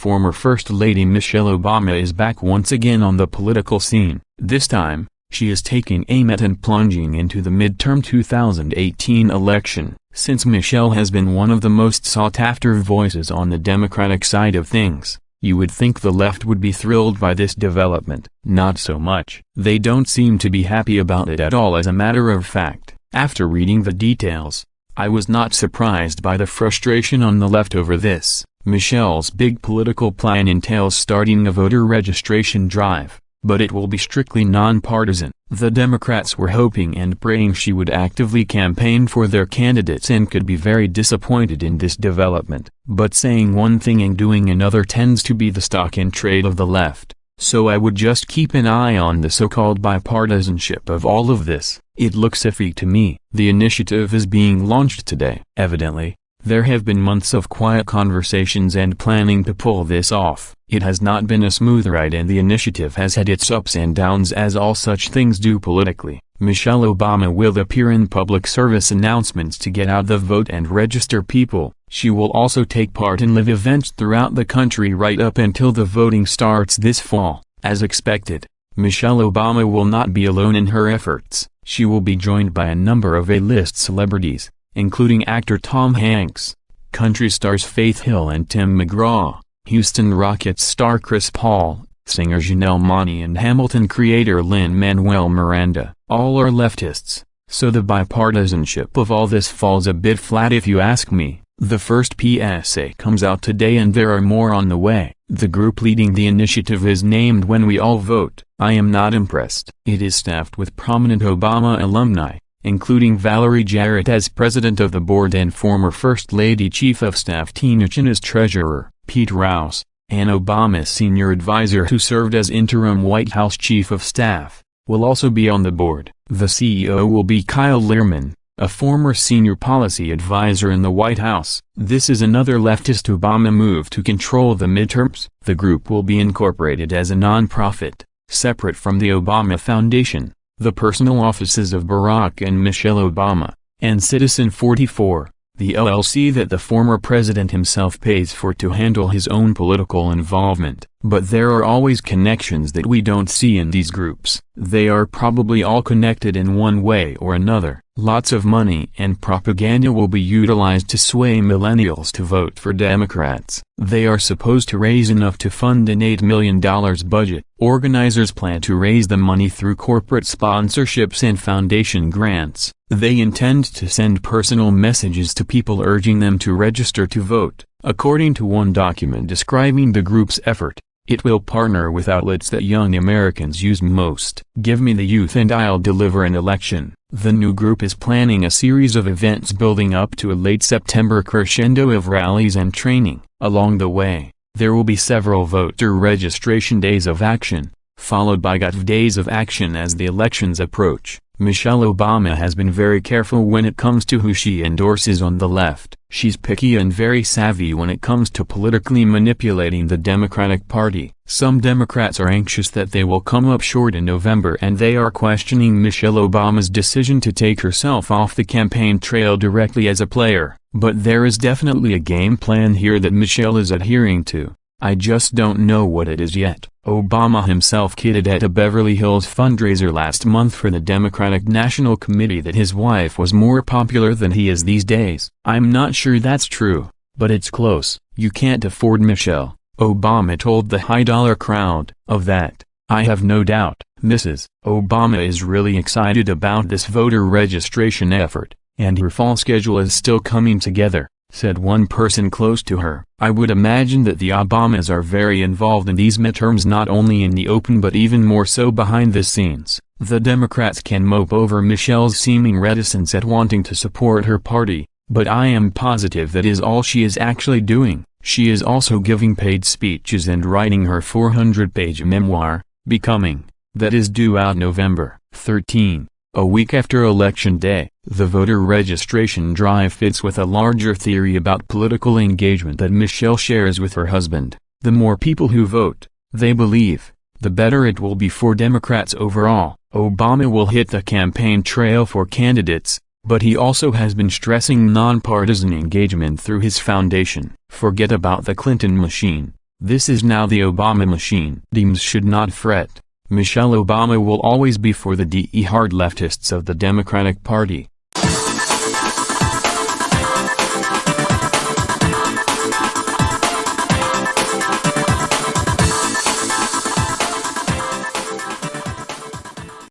former First Lady Michelle Obama is back once again on the political scene. This time, she is taking aim at and plunging into the midterm 2018 election. Since Michelle has been one of the most sought-after voices on the Democratic side of things, you would think the left would be thrilled by this development. Not so much. They don't seem to be happy about it at all. As a matter of fact, after reading the details, I was not surprised by the frustration on the left over this. Michelle's big political plan entails starting a voter registration drive, but it will be strictly nonpartisan. The Democrats were hoping and praying she would actively campaign for their candidates and could be very disappointed in this development. But saying one thing and doing another tends to be the stock in trade of the left, so I would just keep an eye on the so-called bipartisanship of all of this. It looks iffy to me. The initiative is being launched today. Evidently, there have been months of quiet conversations and planning to pull this off. It has not been a smooth ride and the initiative has had its ups and downs, as all such things do politically. Michelle Obama will appear in public service announcements to get out the vote and register people. She will also take part in live events throughout the country right up until the voting starts this fall. As expected, Michelle Obama will not be alone in her efforts. She will be joined by a number of A-list celebrities, including actor Tom Hanks, country stars Faith Hill and Tim McGraw, Houston Rockets star Chris Paul, singer Janelle Monáe and Hamilton creator Lin-Manuel Miranda. All are leftists, so the bipartisanship of all this falls a bit flat if you ask me. The first PSA comes out today and there are more on the way. The group leading the initiative is named When We All Vote. I am not impressed. It is staffed with prominent Obama alumni, including Valerie Jarrett as president of the board and former First Lady Chief of Staff Tina Chin as treasurer. Pete Rouse, an Obama senior advisor who served as interim White House Chief of Staff, will also be on the board. The CEO will be Kyle Lehrman, a former senior policy advisor in the White House. This is another leftist Obama move to control the midterms. The group will be incorporated as a nonprofit, separate from the Obama Foundation, the personal offices of Barack and Michelle Obama, and Citizen 44, the LLC that the former president himself pays for to handle his own political involvement. But there are always connections that we don't see in these groups. They are probably all connected in one way or another. Lots of money and propaganda will be utilized to sway millennials to vote for Democrats. They are supposed to raise enough to fund an $8 million budget. Organizers plan to raise the money through corporate sponsorships and foundation grants. They intend to send personal messages to people urging them to register to vote. According to one document describing the group's effort, it will partner with outlets that young Americans use most. Give me the youth and I'll deliver an election. The new group is planning a series of events building up to a late September crescendo of rallies and training. Along the way, there will be several voter registration days of action, followed by Gov days of action as the elections approach. Michelle Obama has been very careful when it comes to who she endorses on the left. She's picky and very savvy when it comes to politically manipulating the Democratic Party. Some Democrats are anxious that they will come up short in November and they are questioning Michelle Obama's decision to take herself off the campaign trail directly as a player. But there is definitely a game plan here that Michelle is adhering to. I just don't know what it is yet. Obama himself kidded at a Beverly Hills fundraiser last month for the Democratic National Committee that his wife was more popular than he is these days. I'm not sure that's true, but it's close. You can't afford Michelle, Obama told the high-dollar crowd. Of that, I have no doubt. Mrs. Obama is really excited about this voter registration effort, and her fall schedule is still coming together, said one person close to her. I would imagine that the Obamas are very involved in these midterms, not only in the open but even more so behind the scenes. The Democrats can mope over Michelle's seeming reticence at wanting to support her party, but I am positive that is all she is actually doing. She is also giving paid speeches and writing her 400-page memoir, Becoming, that is due out November 13. A week after Election Day. The voter registration drive fits with a larger theory about political engagement that Michelle shares with her husband. The more people who vote, they believe, the better it will be for Democrats overall. Obama will hit the campaign trail for candidates, but he also has been stressing nonpartisan engagement through his foundation. Forget about the Clinton machine. This is now the Obama machine. Dems should not fret. Michelle Obama will always be for the hard leftists of the Democratic Party.